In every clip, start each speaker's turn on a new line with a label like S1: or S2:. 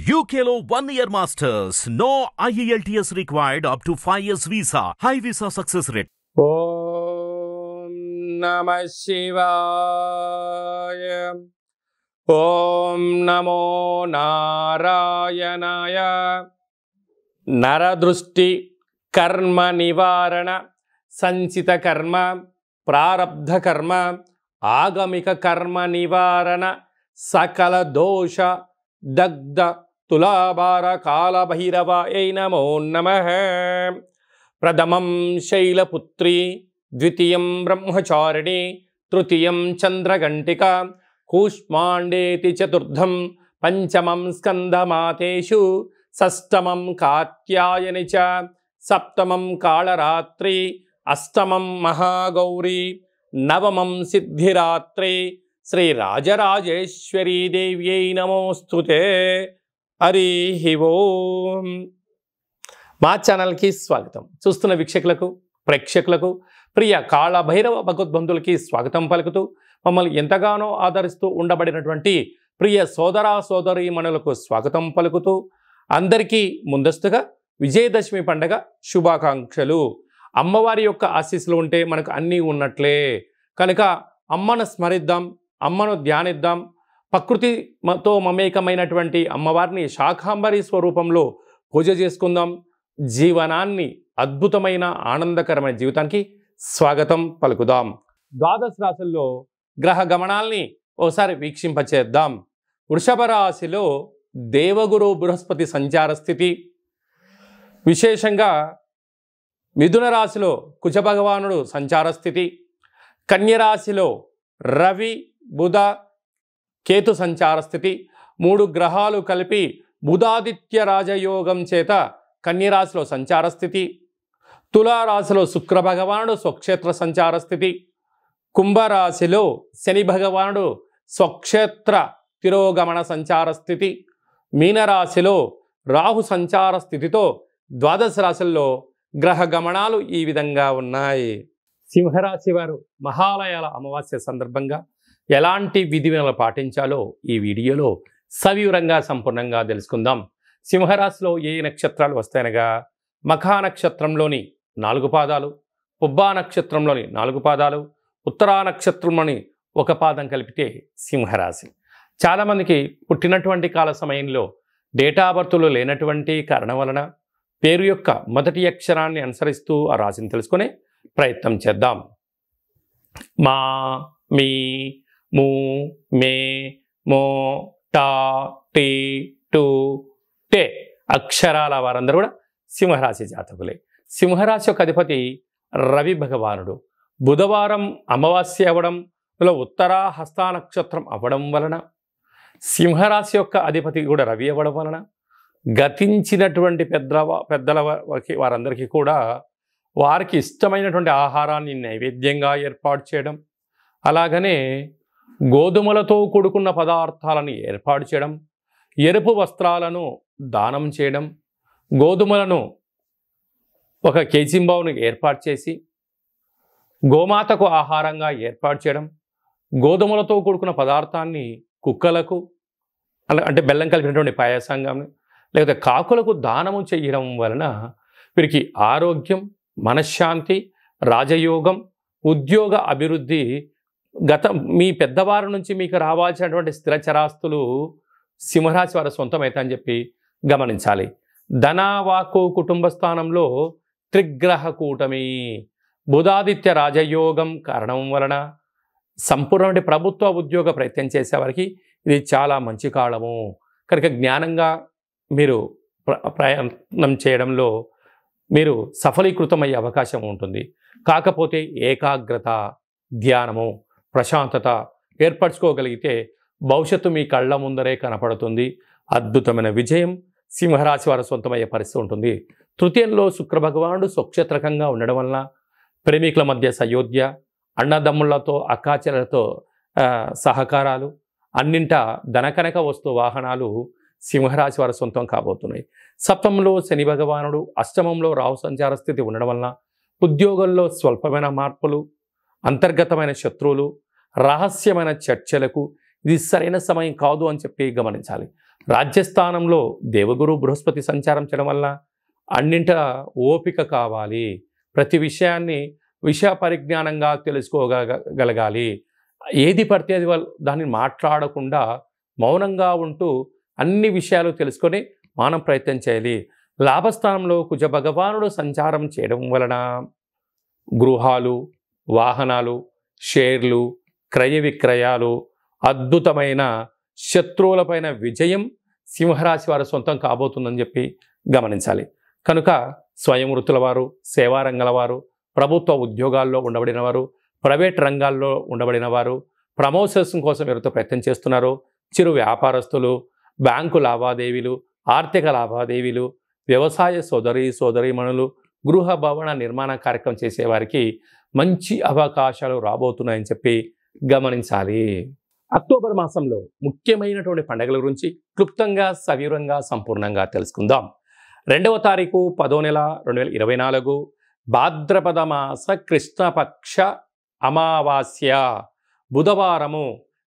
S1: UKLO 1 year masters. No IELTS required up to 5 years visa. High visa success rate.
S2: Om Namah Shivaya. Om Namo Narayanaya. Naradrushti Karma Nivarana Sanchita Karma Prarabdha Karma Agamika Karma Nivarana Sakala Dosha Dagda Tulabara Kala Bhairavaye Namo Namaha. Pradamam Shailaputri Dvitiyam Brahmacharini Trutiyam Chandragantika Kushmandeti Chaturdham Panchamam Skandhamateshu Sastamam Katyayanicha Saptamam Kalaratri Astamam Mahagauri Navamam Siddhiratri Sri Rajarajeshwari Devyai Namostute Harihi Om. మా ఛానల్కి స్వాగతం. చూస్తున్న వీక్షకులకు ప్రేక్షకులకు ప్రియ కాళ భైరవ భగవద్బంధులకి స్వాగతం పలుకుతూ మమ్మల్ని ఎంతగానో ఆదరిస్తూ ఉండబడినటువంటి ప్రియ సోదర సోదరీమణులకు స్వాగతం పలుకుతూ అందరికీ ముందస్తుగా విజయదశమి పండగ శుభాకాంక్షలు. అమ్మవారి యొక్క ఆశీస్సులు ఉంటే మనకు అన్నీ ఉన్నట్లే కనుక అమ్మను స్మరిద్దాం, అమ్మను ధ్యానిద్దాం. ప్రకృతితో మమేకమైనటువంటి అమ్మవారిని శాకాంబరి స్వరూపంలో పూజ చేసుకుందాం. జీవనాన్ని అద్భుతమైన ఆనందకరమైన జీవితానికి స్వాగతం పలుకుదాం. ద్వాదశ రాశుల్లో గ్రహ గమనాల్ని ఒకసారి వీక్షింపచేద్దాం. వృషభ రాశిలో దేవగురు బృహస్పతి సంచార స్థితి, విశేషంగా మిథున రాశిలో కుజ భగవానుడు సంచార స్థితి, కన్యరాశిలో రవి బుధ కేతు సంచార స్థితి, 3 గ్రహాలు కలిపి బుధాదిత్య రాజయోగం చేత కన్యరాశిలో సంచార స్థితి, తులారాశిలో శుక్ర భగవానుడు స్వక్షేత్ర సంచార స్థితి, కుంభరాశిలో శని భగవానుడు స్వక్షేత్ర తిరోగమన సంచార స్థితి, మీనరాశిలో రాహు సంచార స్థితితో ద్వాదశ రాశుల్లో గ్రహ గమనాలు ఈ విధంగా ఉన్నాయి. సింహరాశి వారు మహాలయాల అమావాస్య సందర్భంగా ఎలాంటి విధివిధానాలు పాటించాలో ఈ వీడియోలో సవివరంగా సంపూర్ణంగా తెలుసుకుందాం. సింహరాశిలో ఏ నక్షత్రాలు వస్తాయనగా మఖా నక్షత్రంలోని 4 పాదాలు, పుబ్బా నక్షత్రంలోని 4 పాదాలు, ఉత్తరా నక్షత్రంలోని 1 పాదం కలిపితే సింహరాశి. చాలామందికి పుట్టినటువంటి కాల సమయంలో డేటా బర్త్లో లేనటువంటి కారణం వలన పేరు యొక్క మొదటి అక్షరాన్ని అనుసరిస్తూ ఆ రాశిని తెలుసుకునే ప్రయత్నం చేద్దాం. మా, మీ, ము, మే, మో, టా, టీ, టు, టే అక్షరాల వారందరూ కూడా సింహరాశి జాతకులే. సింహరాశి యొక్క అధిపతి రవి భగవానుడు. బుధవారం అమావాస్య అవ్వడంలో ఉత్తరా హస్త నక్షత్రం అవ్వడం వలన సింహరాశి యొక్క అధిపతి కూడా రవి అవ్వడం వలన గతించినటువంటి పెద్దల వారందరికీ కూడా వారికి ఇష్టమైనటువంటి ఆహారాన్ని నైవేద్యంగా ఏర్పాటు చేయడం, అలాగనే గోధుమలతో కూడుకున్న పదార్థాలను ఏర్పాటు చేయడం, ఎరుపు వస్త్రాలను దానం చేయడం, గోధుమలను 1 కేజీంబావును ఏర్పాటు చేసి గోమాతకు ఆహారంగా ఏర్పాటు చేయడం, గోధుమలతో కూడుకున్న పదార్థాన్ని కుక్కలకు అంటే బెల్లం కలిపినటువంటి పాయసంగా లేకపోతే కాకులకు దానము చేయడం వలన వీరికి ఆరోగ్యం, మనశ్శాంతి, రాజయోగం, ఉద్యోగ అభివృద్ధి, మీ పెద్దవారి నుంచి మీకు రావాల్సినటువంటి స్థిర చరాస్తులు సింహరాశి వారి సొంతమవుతాయని చెప్పి గమనించాలి. ధనవాకు కుటుంబ స్థానంలో త్రిగ్రహ కూటమి, బుధాదిత్య రాజయోగం కారణం వలన సంపూర్ణమైన ప్రభుత్వ ఉద్యోగ ప్రయత్నం చేసేవారికి ఇది చాలా మంచి కాలము. కనుక జ్ఞానంగా మీరు ప్రయత్నం చేయడంలో మీరు సఫలీకృతమయ్యే అవకాశం ఉంటుంది. కాకపోతే ఏకాగ్రత, ధ్యానము, ప్రశాంతత ఏర్పరచుకోగలిగితే భవిష్యత్తు మీ కళ్ళ ముందరే కనపడుతుంది. అద్భుతమైన విజయం సింహరాశి వారి సొంతమయ్యే పరిస్థితి ఉంటుంది. తృతీయంలో శుక్ర భగవానుడు స్వక్షేత్రకంగా ఉండడం వలన ప్రేమికుల మధ్య సయోధ్య, అన్నదమ్ములతో అక్కాచెల్లెలతో సహకారాలు, అన్నింటా ధనకనక వస్తు వాహనాలు సింహరాశి వారి సొంతం కాబోతున్నాయి. సప్తమంలో శని భగవానుడు, అష్టమంలో రాహు సంచార స్థితి ఉండడం వలన ఉద్యోగంలో స్వల్పమైన మార్పులు, అంతర్గతమైన శత్రువులు, రహస్యమైన చర్చలకు ఇది సరైన సమయం కాదు అని చెప్పి గమనించాలి. రాజ్యస్థానంలో దేవగురు బృహస్పతి సంచారం చేయడం వల్ల అన్నింట ఓపిక కావాలి, ప్రతి విషయాన్ని విషయ పరిజ్ఞానంగా తెలుసుకోగలగాలి. ఏది పడితే అది దాన్ని మాట్లాడకుండా మౌనంగా ఉంటూ అన్ని విషయాలు తెలుసుకొని మనం ప్రయత్నం చేయాలి. లాభస్థానంలో కుజ భగవానుడు సంచారం చేయడం వలన గృహాలు, వాహనాలు, షేర్లు, క్రయ విక్రయాలు, అద్భుతమైన శత్రువులపైన విజయం సింహరాశి వారి సొంతం కాబోతుందని చెప్పి గమనించాలి. కనుక స్వయం వృత్తుల వారు, సేవారంగాల వారు, ప్రభుత్వ ఉద్యోగాల్లో ఉండబడిన వారు, ప్రైవేట్ రంగాల్లో ఉండబడిన వారు, ప్రమోషన్స్ కోసం ఎవరితో ప్రయత్నం చేస్తున్నారో, చిరు వ్యాపారస్తులు, బ్యాంకు లావాదేవీలు, ఆర్థిక లావాదేవీలు, వ్యవసాయ సోదరీమణులు, గృహ భవన నిర్మాణ కార్యక్రమం చేసేవారికి మంచి అవకాశాలు రాబోతున్నాయని చెప్పి గమనించాలి. అక్టోబర్ మాసంలో ముఖ్యమైనటువంటి పండుగల గురించి క్లుప్తంగా సవివరంగా సంపూర్ణంగా తెలుసుకుందాం. 2వ తారీఖు 10వ నెల 2024 భాద్రపద మాస కృష్ణపక్ష అమావాస్య బుధవారము.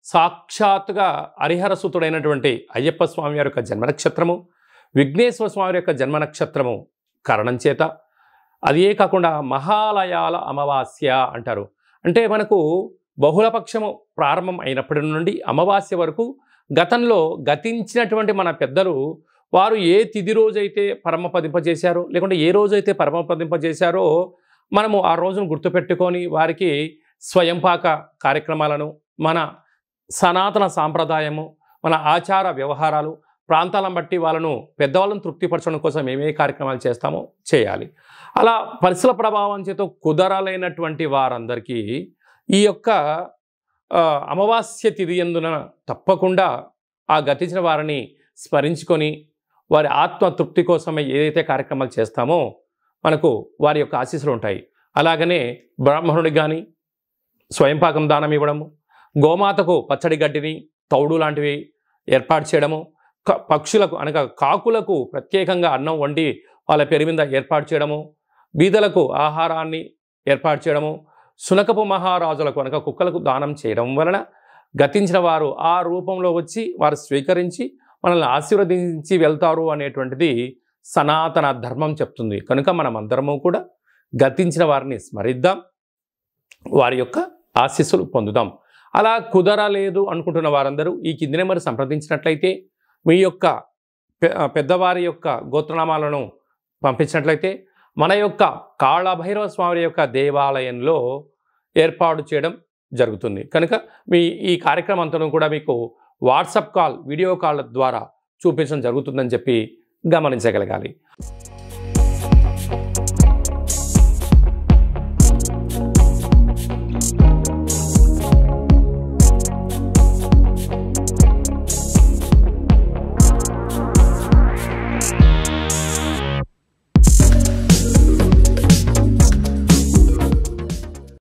S2: సాక్షాత్తుగా హరిహరసుతుడైనటువంటి అయ్యప్ప స్వామి వారి యొక్క జన్మ నక్షత్రము, విఘ్నేశ్వర స్వామి యొక్క జన్మ నక్షత్రము కారణం చేత అదే కాకుండా మహాలయాల అమావాస్య అంటారు. అంటే మనకు బహుళపక్షము ప్రారంభం అయినప్పటి నుండి అమావాస్య వరకు గతంలో గతించినటువంటి మన పెద్దలు వారు ఏ తిథి రోజైతే పరమపదింపజేశారో, లేకుంటే ఏ రోజైతే పరమపదింపజేశారో మనము ఆ రోజును గుర్తుపెట్టుకొని వారికి స్వయంపాక కార్యక్రమాలను, మన సనాతన సాంప్రదాయము, మన ఆచార వ్యవహారాలు, ప్రాంతాలను బట్టి వాళ్ళను పెద్దవాళ్ళను తృప్తిపరచడం కోసం ఏమేమి కార్యక్రమాలు చేస్తామో చేయాలి. అలా పరిసర ప్రభావం చేత కుదరలేనటువంటి వారందరికీ ఈ యొక్క అమావాస్య తిథి యందున తప్పకుండా ఆ గతించిన వారిని స్మరించుకొని వారి ఆత్మ తృప్తి కోసమే ఏదైతే కార్యక్రమాలు చేస్తామో మనకు వారి యొక్క ఆశీస్సులు ఉంటాయి. అలాగనే బ్రాహ్మణుడికి కానీ స్వయంపాకం దానం ఇవ్వడము, గోమాతకు పచ్చడి గడ్డిని, తౌడు లాంటివి ఏర్పాటు చేయడము, పక్షులకు అనగా కాకులకు ప్రత్యేకంగా అన్నం వండి వాళ్ళ పేరు మీద ఏర్పాటు చేయడము, బీదలకు ఆహారాన్ని ఏర్పాటు చేయడము, శునకపు మహారాజులకు అనగా కుక్కలకు దానం చేయడం వలన గతించిన వారు ఆ రూపంలో వచ్చి వారు స్వీకరించి మనల్ని ఆశీర్వదించి వెళ్తారు అనేటువంటిది సనాతన ధర్మం చెప్తుంది. కనుక మనం అందరము కూడా గతించిన వారిని స్మరిద్దాం, వారి యొక్క ఆశీస్సులు పొందుదాం. అలా కుదరలేదు అనుకుంటున్న వారందరూ ఈ కింది నెంబర్ సంప్రదించినట్లయితే మీ యొక్క పెద్దవారి యొక్క గోత్రనామాలను పంపించినట్లయితే మన యొక్క కాళభైరవ స్వామి యొక్క దేవాలయంలో ఏర్పాటు చేయడం జరుగుతుంది. కనుక ఈ కార్యక్రమం అంతా కూడా మీకు వాట్సాప్ కాల్, వీడియో కాల్ ద్వారా చూపించడం జరుగుతుందని చెప్పి గమనించగలగాలి.